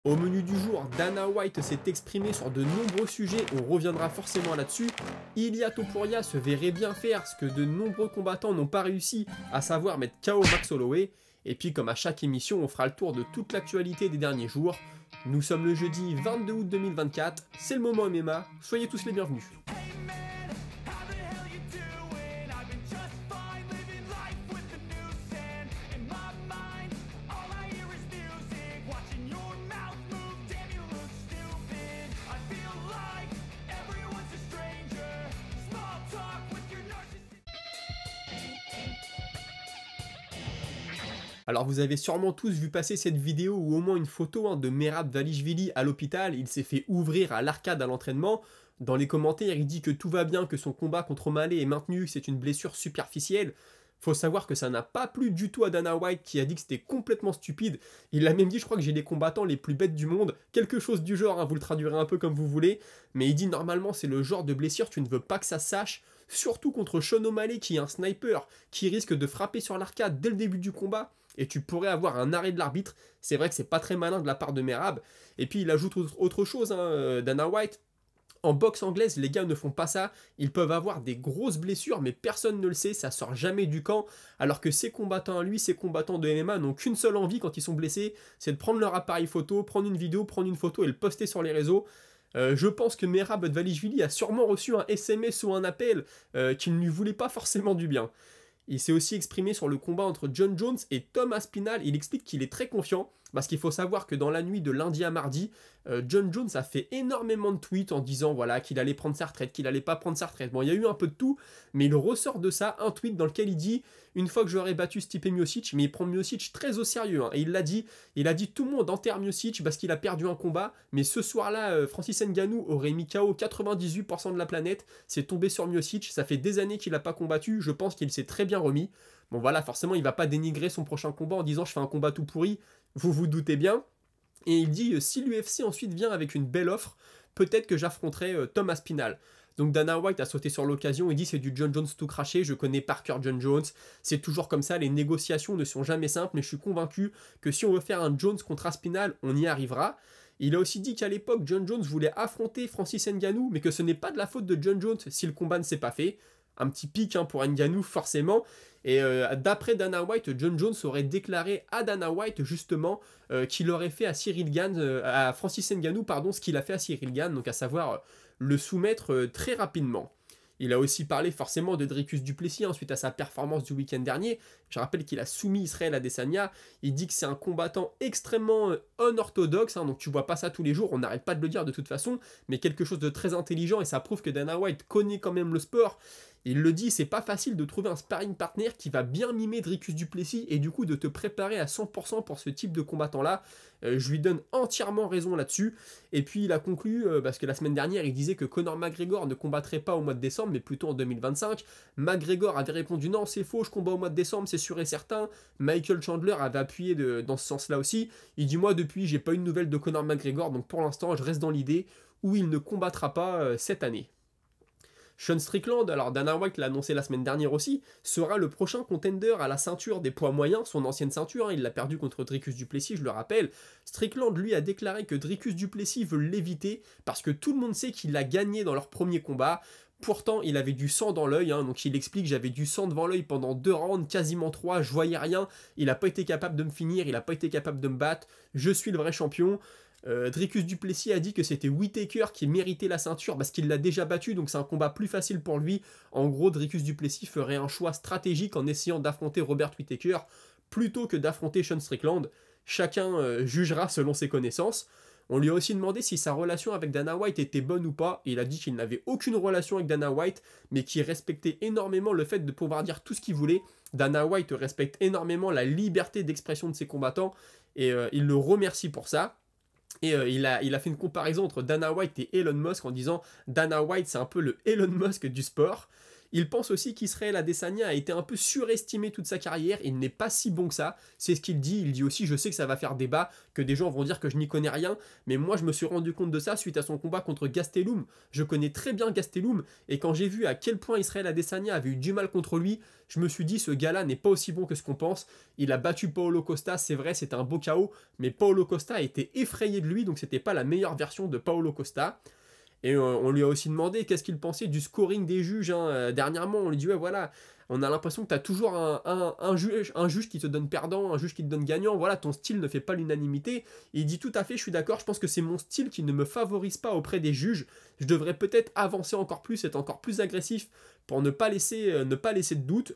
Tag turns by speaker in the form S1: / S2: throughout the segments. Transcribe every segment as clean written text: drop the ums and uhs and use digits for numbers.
S1: Au menu du jour, Dana White s'est exprimé sur de nombreux sujets, on reviendra forcément là-dessus. Ilia Topuria se verrait bien faire ce que de nombreux combattants n'ont pas réussi, à savoir mettre KO Max Holloway. Et puis comme à chaque émission, on fera le tour de toute l'actualité des derniers jours. Nous sommes le jeudi 22 août 2024, c'est le moment MMA, soyez tous les bienvenus. Alors vous avez sûrement tous vu passer cette vidéo ou au moins une photo de Merab Dvalishvili à l'hôpital, il s'est fait ouvrir à l'arcade à l'entraînement. Dans les commentaires, il dit que tout va bien, que son combat contre O'Malley est maintenu, c'est une blessure superficielle. Faut savoir que ça n'a pas plu du tout à Dana White qui a dit que c'était complètement stupide. Il a même dit, je crois que j'ai les combattants les plus bêtes du monde, quelque chose du genre, vous le traduirez un peu comme vous voulez. Mais il dit normalement c'est le genre de blessure, tu ne veux pas que ça sache, surtout contre Sean O'Malley qui est un sniper, qui risque de frapper sur l'arcade dès le début du combat. Et tu pourrais avoir un arrêt de l'arbitre. C'est vrai que c'est pas très malin de la part de Merab. Et puis il ajoute autre chose, Dana White. En boxe anglaise, les gars ne font pas ça. Ils peuvent avoir des grosses blessures, mais personne ne le sait, ça sort jamais du camp. Alors que ces combattants à lui, ces combattants de MMA n'ont qu'une seule envie quand ils sont blessés, c'est de prendre leur appareil photo, prendre une vidéo, prendre une photo et le poster sur les réseaux. Je pense que Merab Dvalishvili a sûrement reçu un SMS ou un appel qui ne lui voulait pas forcément du bien. Il s'est aussi exprimé sur le combat entre Jon Jones et Tom Aspinall. Il explique qu'il est très confiant, parce qu'il faut savoir que dans la nuit de lundi à mardi, Jon Jones a fait énormément de tweets en disant voilà, qu'il allait prendre sa retraite, qu'il allait pas prendre sa retraite. Bon, il y a eu un peu de tout, mais il ressort de ça un tweet dans lequel il dit une fois que j'aurai battu Stipe Miocic, mais il prend Miocic très au sérieux. Et il a dit tout le monde enterre Miocic parce qu'il a perdu un combat, mais ce soir-là, Francis Ngannou aurait mis KO 98% de la planète, c'est tombé sur Miocic, ça fait des années qu'il n'a pas combattu, je pense qu'il s'est très bien remis. Bon voilà, forcément il va pas dénigrer son prochain combat en disant je fais un combat tout pourri, vous vous doutez bien. Et il dit si l'UFC ensuite vient avec une belle offre, peut-être que j'affronterai Tom Aspinall. Donc Dana White a sauté sur l'occasion et dit c'est du Jon Jones tout craché, je connais par cœur Jon Jones, c'est toujours comme ça, les négociations ne sont jamais simples, mais je suis convaincu que si on veut faire un Jones contre Aspinall, on y arrivera. Il a aussi dit qu'à l'époque, Jon Jones voulait affronter Francis Ngannou, mais que ce n'est pas de la faute de Jon Jones si le combat ne s'est pas fait. Un petit pic pour Ngannou forcément. Et d'après Dana White, Jon Jones aurait déclaré à Dana White justement qu'il aurait fait à à Francis Ngannou pardon, ce qu'il a fait à Cyril Gane, donc à savoir le soumettre très rapidement. Il a aussi parlé forcément de Dricus du Plessis suite à sa performance du week-end dernier. Je rappelle qu'il a soumis Israël Adesanya. Il dit que c'est un combattant extrêmement unorthodoxe, donc tu vois pas ça tous les jours, on n'arrête pas de le dire de toute façon, mais quelque chose de très intelligent et ça prouve que Dana White connaît quand même le sport. Il le dit, c'est pas facile de trouver un sparring partner qui va bien mimer Dricus du Plessis et du coup de te préparer à 100% pour ce type de combattant-là. Je lui donne entièrement raison là-dessus. Et puis il a conclu, parce que la semaine dernière il disait que Conor McGregor ne combattrait pas au mois de décembre, mais plutôt en 2025. McGregor avait répondu non, c'est faux, je combats au mois de décembre, c'est sûr et certain. Michael Chandler avait appuyé dans ce sens-là aussi. Il dit moi depuis, j'ai pas eu de nouvelles de Conor McGregor, donc pour l'instant je reste dans l'idée où il ne combattra pas cette année. Sean Strickland, alors Dana White l'a annoncé la semaine dernière aussi, sera le prochain contender à la ceinture des poids moyens, son ancienne ceinture, il l'a perdu contre Dricus du Plessis, je le rappelle. Strickland, lui, a déclaré que Dricus du Plessis veut l'éviter parce que tout le monde sait qu'il a gagné dans leur premier combat. Pourtant, il avait du sang dans l'œil, donc il explique j'avais du sang devant l'œil pendant 2 rounds, quasiment 3, je voyais rien, il n'a pas été capable de me finir, il n'a pas été capable de me battre, je suis le vrai champion. Dricus du Plessis a dit que c'était Whittaker qui méritait la ceinture parce qu'il l'a déjà battu, donc c'est un combat plus facile pour lui. En gros, Dricus du Plessis ferait un choix stratégique en essayant d'affronter Robert Whittaker plutôt que d'affronter Sean Strickland. Chacun jugera selon ses connaissances. On lui a aussi demandé si sa relation avec Dana White était bonne ou pas, et il a dit qu'il n'avait aucune relation avec Dana White, mais qu'il respectait énormément le fait de pouvoir dire tout ce qu'il voulait. Dana White respecte énormément la liberté d'expression de ses combattants, et il le remercie pour ça. Et il a fait une comparaison entre Dana White et Elon Musk en disant Dana White c'est un peu le Elon Musk du sport. Il pense aussi qu'Israël Adesanya a été un peu surestimé toute sa carrière, il n'est pas si bon que ça, c'est ce qu'il dit. Il dit aussi, je sais que ça va faire débat, que des gens vont dire que je n'y connais rien, mais moi je me suis rendu compte de ça suite à son combat contre Gastelum. Je connais très bien Gastelum, et quand j'ai vu à quel point Israël Adesanya avait eu du mal contre lui, je me suis dit, ce gars-là n'est pas aussi bon que ce qu'on pense. Il a battu Paulo Costa, c'est vrai, c'était un beau KO, mais Paulo Costa a été effrayé de lui, donc c'était pas la meilleure version de Paulo Costa. Et on lui a aussi demandé qu'est-ce qu'il pensait du scoring des juges. Dernièrement, on lui dit, ouais, voilà, on a l'impression que tu as toujours un juge qui te donne perdant, un juge qui te donne gagnant. Voilà, ton style ne fait pas l'unanimité. Et il dit, tout à fait, je suis d'accord, je pense que c'est mon style qui ne me favorise pas auprès des juges. Je devrais peut-être avancer encore plus, être encore plus agressif pour ne pas laisser de doute.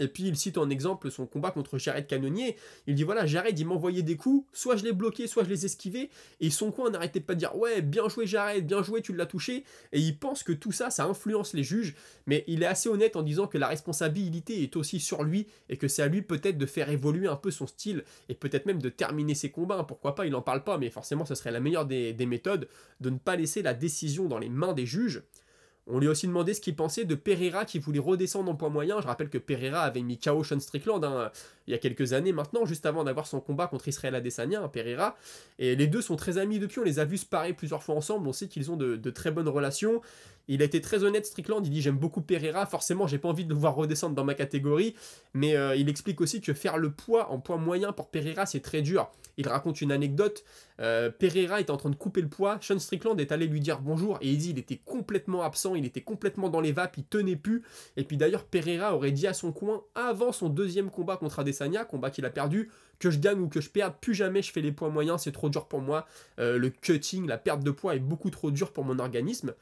S1: Et puis il cite en exemple son combat contre Jared Cannonier. Il dit voilà, Jared il m'envoyait des coups, soit je les bloquais, soit je les esquivais. Et son coin n'arrêtait pas de dire ouais, bien joué Jared, bien joué, tu l'as touché. Et il pense que tout ça, ça influence les juges. Mais il est assez honnête en disant que la responsabilité est aussi sur lui et que c'est à lui peut-être de faire évoluer un peu son style et peut-être même de terminer ses combats. Pourquoi pas, il n'en parle pas, mais forcément ce serait la meilleure des méthodes de ne pas laisser la décision dans les mains des juges. On lui a aussi demandé ce qu'il pensait de Pereira qui voulait redescendre en poids moyen. Je rappelle que Pereira avait mis KO Sean Strickland il y a quelques années maintenant, juste avant d'avoir son combat contre Israël Adesanya, Pereira. Et les deux sont très amis depuis, on les a vus se parer plusieurs fois ensemble, on sait qu'ils ont de très bonnes relations. Il a été très honnête, Strickland, il dit j'aime beaucoup Pereira, forcément j'ai pas envie de le voir redescendre dans ma catégorie, mais il explique aussi que faire le poids en poids moyen pour Pereira c'est très dur. Il raconte une anecdote, Pereira était en train de couper le poids, Sean Strickland est allé lui dire bonjour, et il dit il était complètement absent, il était complètement dans les vapes, il tenait plus, et puis d'ailleurs Pereira aurait dit à son coin, avant son deuxième combat contre Adesanya, combat qu'il a perdu, que je gagne ou que je perde, plus jamais je fais les poids moyens, c'est trop dur pour moi, le cutting, la perte de poids est beaucoup trop dur pour mon organisme.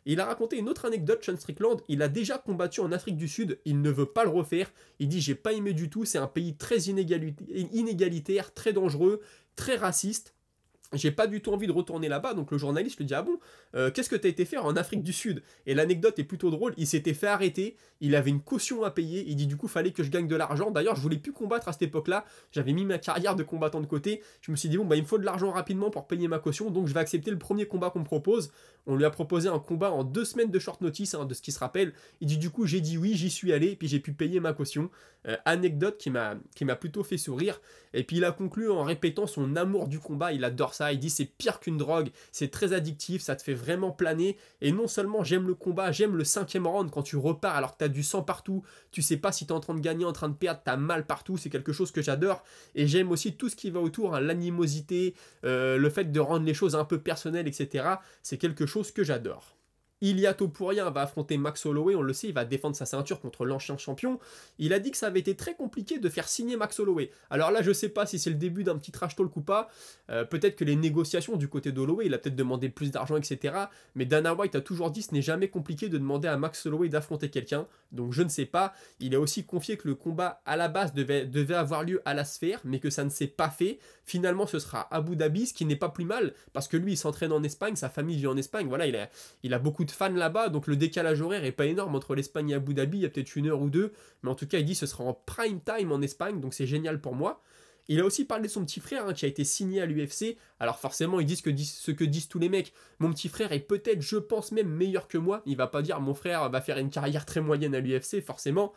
S1: Il a raconté une autre anecdote, Sean Strickland, il a déjà combattu en Afrique du Sud, il ne veut pas le refaire, il dit j'ai pas aimé du tout, c'est un pays très inégalitaire, très dangereux, très raciste, j'ai pas du tout envie de retourner là-bas, donc le journaliste lui dit ah bon, qu'est-ce que t'as été faire en Afrique du Sud? Et l'anecdote est plutôt drôle, il s'était fait arrêter, il avait une caution à payer, il dit du coup fallait que je gagne de l'argent, d'ailleurs je voulais plus combattre à cette époque-là, j'avais mis ma carrière de combattant de côté, je me suis dit bon bah il me faut de l'argent rapidement pour payer ma caution, donc je vais accepter le premier combat qu'on me propose. On lui a proposé un combat en 2 semaines de short notice, de ce qui se rappelle, il dit du coup j'ai dit oui, j'y suis allé, puis j'ai pu payer ma caution. Anecdote qui m'a plutôt fait sourire, et puis il a conclu en répétant son amour du combat, il adore ça, il dit c'est pire qu'une drogue, c'est très addictif, ça te fait vraiment planer, et non seulement j'aime le combat, j'aime le 5e round quand tu repars alors que t'as du sang partout, tu sais pas si t'es en train de gagner, en train de perdre, t'as mal partout, c'est quelque chose que j'adore, et j'aime aussi tout ce qui va autour, l'animosité, le fait de rendre les choses un peu personnelles, etc. C'est quelque chose que j'adore. Ilia Topuria va affronter Max Holloway, on le sait, il va défendre sa ceinture contre l'ancien champion. Il a dit que ça avait été très compliqué de faire signer Max Holloway. Alors là, je sais pas si c'est le début d'un petit trash talk ou pas. Peut-être que les négociations du côté d'Holloway, il a peut-être demandé plus d'argent, etc. Mais Dana White a toujours dit que ce n'est jamais compliqué de demander à Max Holloway d'affronter quelqu'un. Donc je ne sais pas. Il a aussi confié que le combat à la base devait avoir lieu à la Sphère, mais que ça ne s'est pas fait. Finalement, ce sera à Abu Dhabi, ce qui n'est pas plus mal, parce que lui, il s'entraîne en Espagne, sa famille vit en Espagne. Voilà, il a beaucoup de fans là-bas, donc le décalage horaire est pas énorme entre l'Espagne et Abu Dhabi, il y a peut-être 1 heure ou 2, mais en tout cas il dit que ce sera en prime time en Espagne, donc c'est génial pour moi. Il a aussi parlé de son petit frère qui a été signé à l'UFC, alors forcément ils disent ce que disent tous les mecs, mon petit frère est peut-être, je pense même meilleur que moi, il va pas dire mon frère va faire une carrière très moyenne à l'UFC, forcément.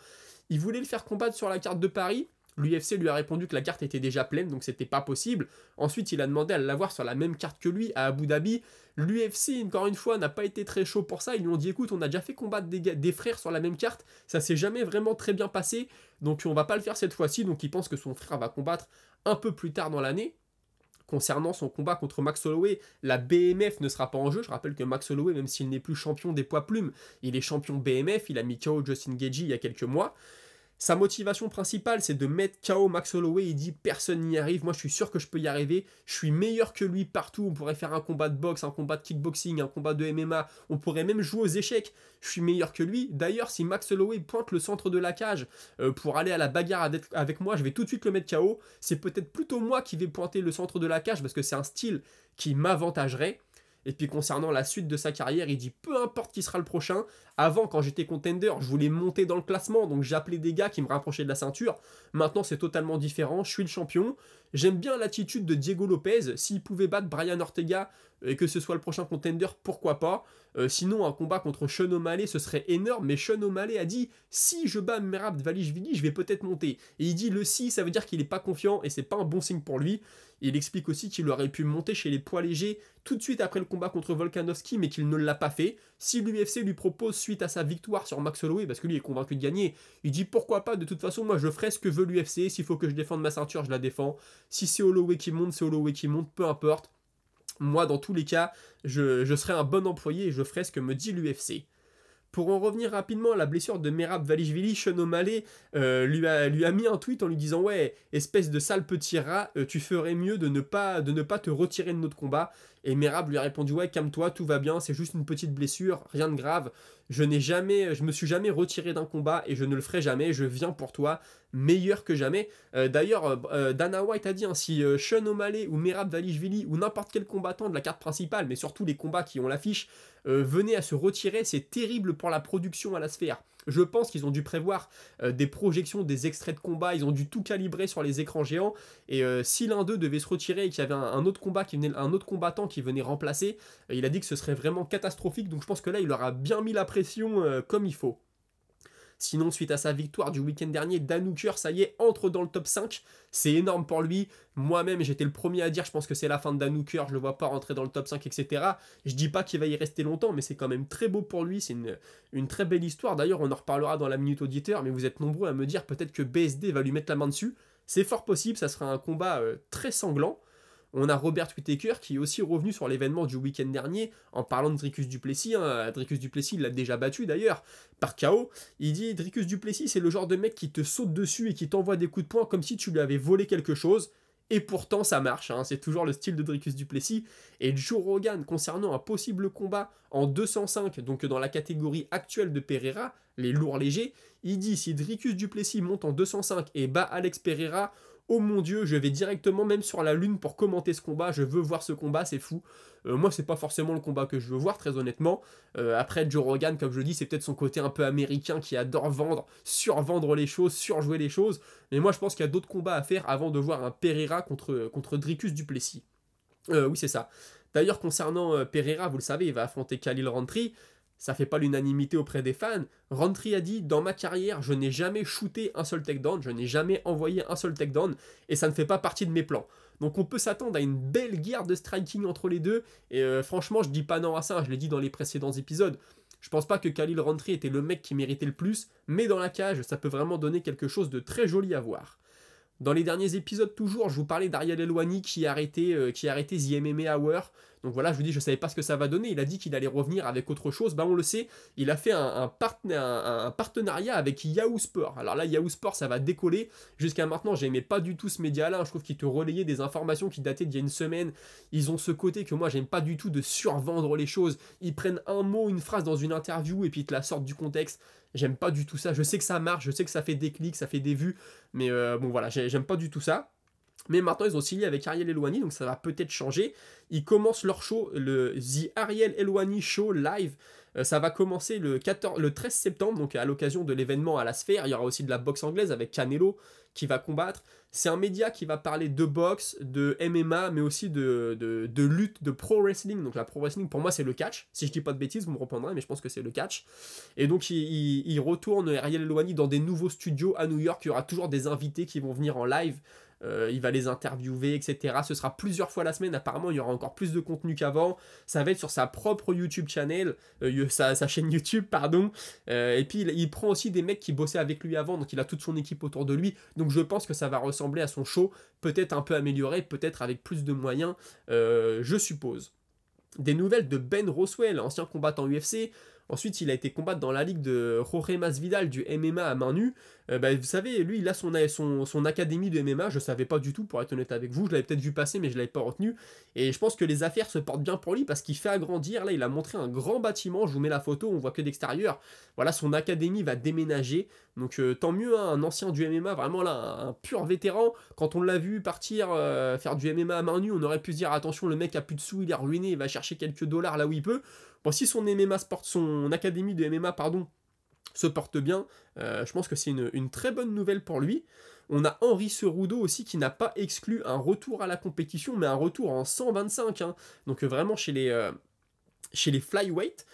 S1: Il voulait le faire combattre sur la carte de Paris. L'UFC lui a répondu que la carte était déjà pleine, donc c'était pas possible. Ensuite, il a demandé à l'avoir sur la même carte que lui, à Abu Dhabi. L'UFC, encore une fois, n'a pas été très chaud pour ça. Ils lui ont dit, écoute, on a déjà fait combattre des frères sur la même carte, ça s'est jamais vraiment très bien passé, donc on va pas le faire cette fois-ci. Donc il pense que son frère va combattre un peu plus tard dans l'année. Concernant son combat contre Max Holloway, la BMF ne sera pas en jeu. Je rappelle que Max Holloway, même s'il n'est plus champion des poids plumes, il est champion BMF, il a mis KO Justin Gaethje il y a quelques mois. Sa motivation principale, c'est de mettre KO Max Holloway. Il dit personne n'y arrive. Moi, je suis sûr que je peux y arriver. Je suis meilleur que lui partout. On pourrait faire un combat de boxe, un combat de kickboxing, un combat de MMA. On pourrait même jouer aux échecs. Je suis meilleur que lui. D'ailleurs, si Max Holloway pointe le centre de la cage pour aller à la bagarre avec moi, je vais tout de suite le mettre KO. C'est peut-être plutôt moi qui vais pointer le centre de la cage parce que c'est un style qui m'avantagerait. Et puis concernant la suite de sa carrière, il dit peu importe qui sera le prochain. Avant, quand j'étais contender, je voulais monter dans le classement, donc j'appelais des gars qui me rapprochaient de la ceinture. Maintenant, c'est totalement différent, je suis le champion. J'aime bien l'attitude de Diego Lopez. S'il pouvait battre Brian Ortega et que ce soit le prochain contender, pourquoi pas. Sinon, un combat contre Sean O'Malley, ce serait énorme. Mais Sean O'Malley a dit, si je bats Merab Dvalishvili, je vais peut-être monter. Et il dit le si, ça veut dire qu'il n'est pas confiant et c'est pas un bon signe pour lui. Il explique aussi qu'il aurait pu monter chez les poids légers tout de suite après le combat contre Volkanovski, mais qu'il ne l'a pas fait. Si l'UFC lui propose, suite à sa victoire sur Max Holloway, parce que lui est convaincu de gagner, il dit pourquoi pas, de toute façon, moi je ferai ce que veut l'UFC, s'il faut que je défende ma ceinture, je la défends. Si c'est Holloway qui monte, c'est Holloway qui monte, peu importe. Moi, dans tous les cas, je serai un bon employé et je ferai ce que me dit l'UFC. Pour en revenir rapidement à la blessure de Merab Dvalishvili, Sean O'Malley lui a mis un tweet en lui disant « Ouais, espèce de sale petit rat, tu ferais mieux de ne pas te retirer de notre combat. » Et Merab lui a répondu « Ouais, calme-toi, tout va bien, c'est juste une petite blessure, rien de grave. Je me suis jamais retiré d'un combat et je ne le ferai jamais, je viens pour toi, meilleur que jamais. » D'ailleurs, Dana White a dit hein, si Sean O'Malley ou Merab Dvalishvili ou n'importe quel combattant de la carte principale, mais surtout les combats qui ont l'affiche, venait à se retirer, c'est terrible pour la production à la sphère. Je pense qu'ils ont dû prévoir des projections, des extraits de combat, ils ont dû tout calibrer sur les écrans géants, et si l'un d'eux devait se retirer et qu'il y avait un autre combattant qui venait remplacer, il a dit que ce serait vraiment catastrophique, donc je pense que là il aura bien mis la pression comme il faut. Sinon, suite à sa victoire du week-end dernier, Dan Hooker, ça y est, entre dans le top 5. C'est énorme pour lui. Moi-même, j'étais le premier à dire, je pense que c'est la fin de Dan Hooker, je le vois pas rentrer dans le top 5, etc. Je dis pas qu'il va y rester longtemps, mais c'est quand même très beau pour lui. C'est une très belle histoire. D'ailleurs, on en reparlera dans la Minute Auditeur, mais vous êtes nombreux à me dire peut-être que BSD va lui mettre la main dessus. C'est fort possible, ça sera un combat très sanglant. On a Robert Whittaker qui est aussi revenu sur l'événement du week-end dernier en parlant de Dricus du Plessis. Hein. Dricus du Plessis, il l'a déjà battu d'ailleurs, par KO. Il dit Dricus du Plessis, c'est le genre de mec qui te saute dessus et qui t'envoie des coups de poing comme si tu lui avais volé quelque chose. Et pourtant, ça marche. Hein. C'est toujours le style de Dricus du Plessis. Et Joe Rogan, concernant un possible combat en 205, donc dans la catégorie actuelle de Pereira, les lourds légers, il dit si Dricus du Plessis monte en 205 et bat Alex Pereira, oh mon dieu, je vais directement même sur la lune pour commenter ce combat, je veux voir ce combat, c'est fou. Moi, c'est pas forcément le combat que je veux voir, très honnêtement. Après, Joe Rogan, comme je le dis, c'est peut-être son côté un peu américain qui adore vendre, survendre les choses, surjouer les choses. Mais moi, je pense qu'il y a d'autres combats à faire avant de voir un Pereira contre Dricus du Plessis. Oui, c'est ça. D'ailleurs, concernant Pereira, vous le savez, il va affronter Khalil Rountree. Ça fait pas l'unanimité auprès des fans. Rountree a dit, dans ma carrière, je n'ai jamais shooté un seul takedown, je n'ai jamais envoyé un seul takedown, et ça ne fait pas partie de mes plans. Donc on peut s'attendre à une belle guerre de striking entre les deux, et franchement, je dis pas non à ça, je l'ai dit dans les précédents épisodes. Je pense pas que Khalil Rountree était le mec qui méritait le plus, mais dans la cage, ça peut vraiment donner quelque chose de très joli à voir. Dans les derniers épisodes, toujours, je vous parlais d'Ariel Helwani qui a arrêté The MMA Hour. Donc voilà, je vous dis, je savais pas ce que ça va donner. Il a dit qu'il allait revenir avec autre chose. On le sait, il a fait un partenariat avec Yahoo Sport. Alors là, Yahoo Sport, ça va décoller. Jusqu'à maintenant, j'aimais pas du tout ce média-là. Je trouve qu'il te relayait des informations qui dataient d'il y a une semaine. Ils ont ce côté que moi, j'aime pas du tout de survendre les choses. Ils prennent un mot, une phrase dans une interview et puis ils te la sortent du contexte. J'aime pas du tout ça. Je sais que ça marche, je sais que ça fait des clics, ça fait des vues. Mais bon, voilà, j'aime pas du tout ça. Mais maintenant, ils ont signé avec Ariel Helwani, donc ça va peut-être changer. Ils commencent leur show, le The Ariel Helwani Show Live. Ça va commencer le 13 septembre, donc à l'occasion de l'événement à la Sphère. Il y aura aussi de la boxe anglaise avec Canelo qui va combattre. C'est un média qui va parler de boxe, de MMA, mais aussi de lutte, de pro wrestling. Donc la pro wrestling, pour moi, c'est le catch. Si je dis pas de bêtises, vous me reprendrez, mais je pense que c'est le catch. Et donc, il retourne Ariel Helwani dans des nouveaux studios à New York. Il y aura toujours des invités qui vont venir en live. Il va les interviewer, etc. Ce sera plusieurs fois la semaine. Apparemment, il y aura encore plus de contenu qu'avant. Ça va être sur sa propre YouTube channel, sa chaîne YouTube, pardon. Et puis, il prend aussi des mecs qui bossaient avec lui avant. Donc, il a toute son équipe autour de lui. Donc, je pense que ça va ressembler à son show. Peut-être un peu amélioré, peut-être avec plus de moyens, je suppose. Des nouvelles de Ben Roswell, ancien combattant UFC. Ensuite, il a été combattre dans la ligue de Jorge Masvidal du MMA à main nue. Vous savez, lui, il a son académie de MMA. Je savais pas du tout, pour être honnête avec vous. Je l'avais peut-être vu passer, mais je l'avais pas retenu. Et je pense que les affaires se portent bien pour lui parce qu'il fait agrandir. Là, il a montré un grand bâtiment. Je vous mets la photo, on voit que d'extérieur. Voilà, son académie va déménager. Donc tant mieux, hein, un ancien du MMA, vraiment là, un pur vétéran. Quand on l'a vu partir faire du MMA à main nue, on aurait pu se dire attention, le mec a plus de sous, il est ruiné, il va chercher quelques dollars là où il peut. Bon, si son MMA Sport, son académie de MMA, pardon, se porte bien, je pense que c'est une très bonne nouvelle pour lui. On a Henri Cerudo aussi qui n'a pas exclu un retour à la compétition, mais un retour en 125, hein. Donc vraiment chez les flyweight.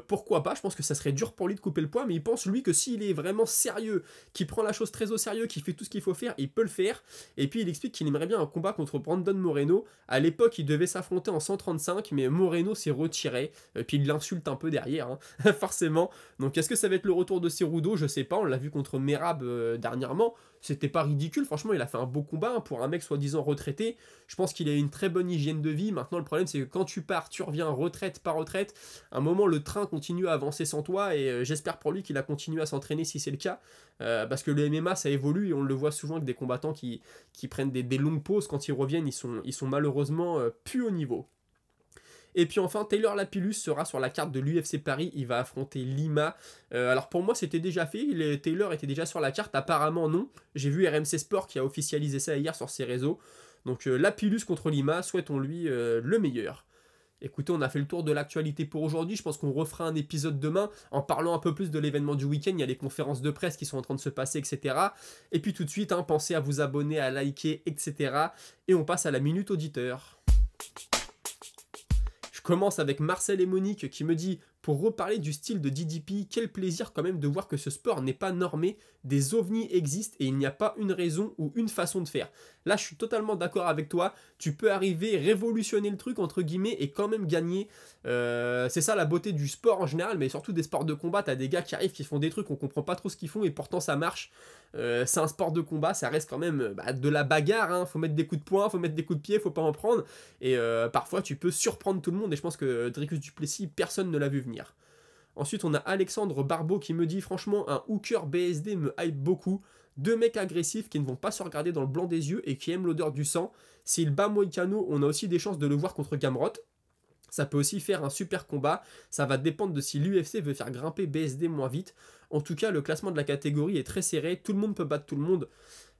S1: Pourquoi pas, je pense que ça serait dur pour lui de couper le poids, mais il pense lui que s'il est vraiment sérieux, qu'il prend la chose très au sérieux, qu'il fait tout ce qu'il faut faire, il peut le faire. Et puis il explique qu'il aimerait bien un combat contre Brandon Moreno. À l'époque, il devait s'affronter en 135, mais Moreno s'est retiré, puis il l'insulte un peu derrière, hein, forcément. Donc est-ce que ça va être le retour de Cerudo? Je sais pas, on l'a vu contre Merab dernièrement. C'était pas ridicule, franchement, il a fait un beau combat hein, pour un mec soi-disant retraité. Je pense qu'il a une très bonne hygiène de vie. Maintenant, le problème, c'est que quand tu pars, tu reviens retraite par retraite. À un moment, le train continue à avancer sans toi et j'espère pour lui qu'il a continué à s'entraîner si c'est le cas. Parce que le MMA, ça évolue et on le voit souvent avec des combattants qui prennent des longues pauses. Quand ils reviennent, ils sont malheureusement plus au niveau. Et puis enfin, Taylor Lapillus sera sur la carte de l'UFC Paris, il va affronter Lima. Alors pour moi, c'était déjà fait, Taylor était déjà sur la carte, apparemment non. J'ai vu RMC Sport qui a officialisé ça hier sur ses réseaux. Donc Lapillus contre Lima, souhaitons-lui le meilleur. Écoutez, on a fait le tour de l'actualité pour aujourd'hui. Je pense qu'on refera un épisode demain en parlant un peu plus de l'événement du week-end. Il y a les conférences de presse qui sont en train de se passer, etc. Et puis tout de suite, hein, pensez à vous abonner, à liker, etc. Et on passe à la minute auditeur. Je commence avec Marcel et Monique qui me dit: pour reparler du style de DDP, quel plaisir quand même de voir que ce sport n'est pas normé, des ovnis existent et il n'y a pas une raison ou une façon de faire. Là, je suis totalement d'accord avec toi. Tu peux arriver, révolutionner le truc, entre guillemets, et quand même gagner. C'est ça la beauté du sport en général, mais surtout des sports de combat. T'as des gars qui arrivent, qui font des trucs, on comprend pas trop ce qu'ils font, et pourtant ça marche. C'est un sport de combat, ça reste quand même de la bagarre. Hein. Faut mettre des coups de poing, faut mettre des coups de pied, faut pas en prendre. Et parfois, tu peux surprendre tout le monde, et je pense que Dricus du Plessis, personne ne l'a vu venir. Ensuite, on a Alexandre Barbeau qui me dit: franchement, un hooker BSD me hype beaucoup. Deux mecs agressifs qui ne vont pas se regarder dans le blanc des yeux et qui aiment l'odeur du sang. S'il bat Moïcano, on a aussi des chances de le voir contre Gamrot. Ça peut aussi faire un super combat. Ça va dépendre de si l'UFC veut faire grimper BSD moins vite. En tout cas, le classement de la catégorie est très serré. Tout le monde peut battre tout le monde.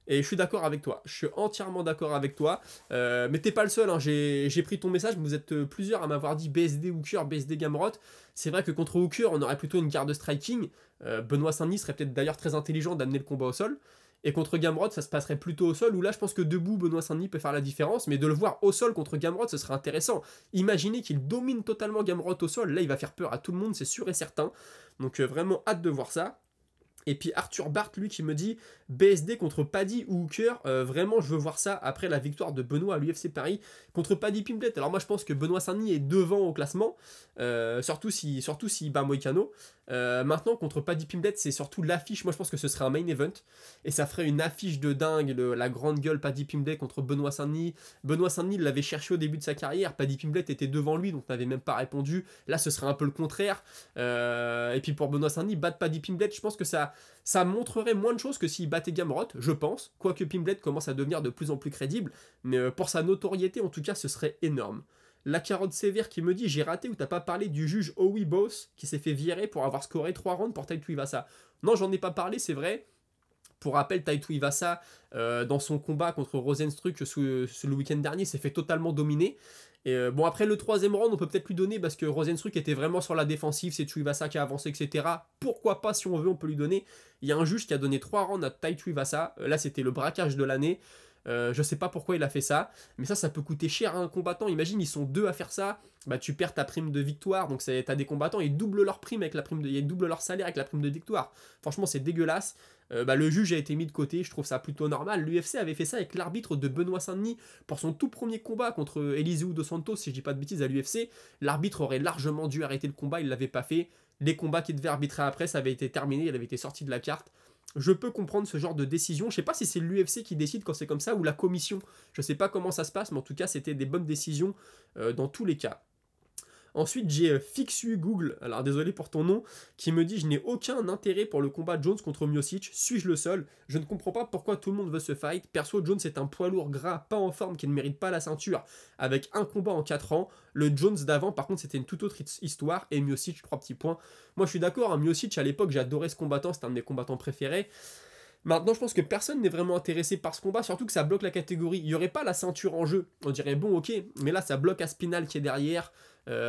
S1: Et je suis d'accord avec toi, je suis entièrement d'accord avec toi. Mais t'es pas le seul, hein. J'ai pris ton message, vous êtes plusieurs à m'avoir dit BSD Hooker, BSD Gamrot. C'est vrai que contre Hooker, on aurait plutôt une garde striking. Benoît Saint-Denis serait peut-être d'ailleurs très intelligent d'amener le combat au sol. Et contre Gamrot, ça se passerait plutôt au sol, où là je pense que debout, Benoît Saint-Denis peut faire la différence, mais de le voir au sol contre Gamrot, ce serait intéressant. Imaginez qu'il domine totalement Gamrot au sol, là il va faire peur à tout le monde, c'est sûr et certain. Donc vraiment hâte de voir ça. Et puis Arthur Barth, lui, qui me dit BSD contre Paddy ou Hooker, vraiment je veux voir ça après la victoire de Benoît à l'UFC Paris contre Paddy Pimblett. Alors moi je pense que Benoît Saint-Denis est devant au classement, surtout s'il bat Moïcano. Maintenant contre Paddy Pimblett, c'est surtout l'affiche. Moi je pense que ce serait un main event et ça ferait une affiche de dingue, la grande gueule Paddy Pimblett contre Benoît Saint-Denis. Benoît Saint-Denis l'avait cherché au début de sa carrière, Paddy Pimblett était devant lui donc n'avait même pas répondu. Là ce serait un peu le contraire. Et puis pour Benoît Saint-Denis, battre Paddy Pimblett, je pense que ça montrerait moins de choses que s'il battait Gamrot, je pense, quoique Pimblett commence à devenir de plus en plus crédible, mais pour sa notoriété en tout cas ce serait énorme. La carotte sévère qui me dit: j'ai raté ou t'as pas parlé du juge Howie Boss qui s'est fait virer pour avoir scoré 3 rounds pour Tai Tuivasa. Non, j'en ai pas parlé, c'est vrai. Pour rappel, Tai Tuivasa, dans son combat contre Rozenstruik le week-end dernier, s'est fait totalement dominer. Et bon, après le troisième round, on peut peut-être lui donner parce que Rozenstruik était vraiment sur la défensive, c'est Tuivasa qui a avancé, etc. Pourquoi pas, si on veut, on peut lui donner. Il y a un juge qui a donné 3 rounds à Tai Tuivasa. Là, c'était le braquage de l'année. Je sais pas pourquoi il a fait ça, mais ça peut coûter cher à un combattant. Imagine, ils sont deux à faire ça, bah tu perds ta prime de victoire, donc t'as des combattants, ils doublent leur prime avec la prime ils doublent leur salaire avec la prime de victoire. Franchement, c'est dégueulasse. Le juge a été mis de côté, je trouve ça plutôt normal. L'UFC avait fait ça avec l'arbitre de Benoît Saint-Denis pour son tout premier combat contre Eliseu dos Santos, si je dis pas de bêtises, à l'UFC. L'arbitre aurait largement dû arrêter le combat, il l'avait pas fait. Les combats qu'il devait arbitrer après, ça avait été terminé, il avait été sorti de la carte. Je peux comprendre ce genre de décision. Je sais pas si c'est l'UFC qui décide quand c'est comme ça ou la commission. Je sais pas comment ça se passe, mais en tout cas, c'était des bonnes décisions dans tous les cas. Ensuite, j'ai Fixu Google, alors désolé pour ton nom, qui me dit: je n'ai aucun intérêt pour le combat Jones contre Miocic, suis-je le seul? Je ne comprends pas pourquoi tout le monde veut ce fight. Perso, Jones est un poids lourd gras, pas en forme, qui ne mérite pas la ceinture, avec un combat en 4 ans. Le Jones d'avant, par contre, c'était une toute autre histoire, et Miocic, 3 petits points. Moi, je suis d'accord, hein, Miocic, à l'époque, j'adorais ce combattant, c'était un de mes combattants préférés. Maintenant, je pense que personne n'est vraiment intéressé par ce combat, surtout que ça bloque la catégorie. Il n'y aurait pas la ceinture en jeu. On dirait, bon, ok, mais là, ça bloque Aspinal qui est derrière.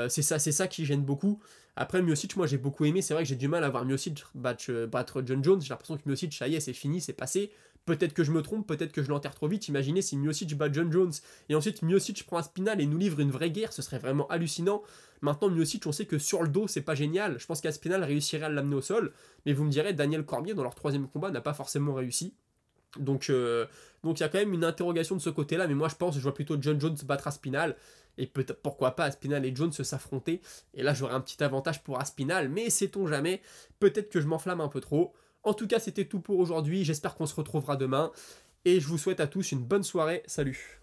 S1: C'est ça qui gêne beaucoup. Après, Miocic, moi, j'ai beaucoup aimé. C'est vrai que j'ai du mal à voir Miocic battre John Jones. J'ai l'impression que Miocic, ça y est, c'est fini, c'est passé. Peut-être que je me trompe, peut-être que je l'enterre trop vite. Imaginez si Miocic bat John Jones et ensuite Miocic prend Aspinal et nous livre une vraie guerre, ce serait vraiment hallucinant. Maintenant, Miocic, on sait que sur le dos, c'est pas génial. Je pense qu'Aspinal réussirait à l'amener au sol. Mais vous me direz, Daniel Cormier, dans leur 3e combat, n'a pas forcément réussi. Donc il y a quand même une interrogation de ce côté-là, mais moi je vois plutôt John Jones battre Aspinal, et peut-être pourquoi pas Aspinal et Jones s'affronter, et là j'aurais un petit avantage pour Aspinal, mais sait-on jamais, peut-être que je m'enflamme un peu trop. En tout cas, c'était tout pour aujourd'hui, j'espère qu'on se retrouvera demain, et je vous souhaite à tous une bonne soirée, salut.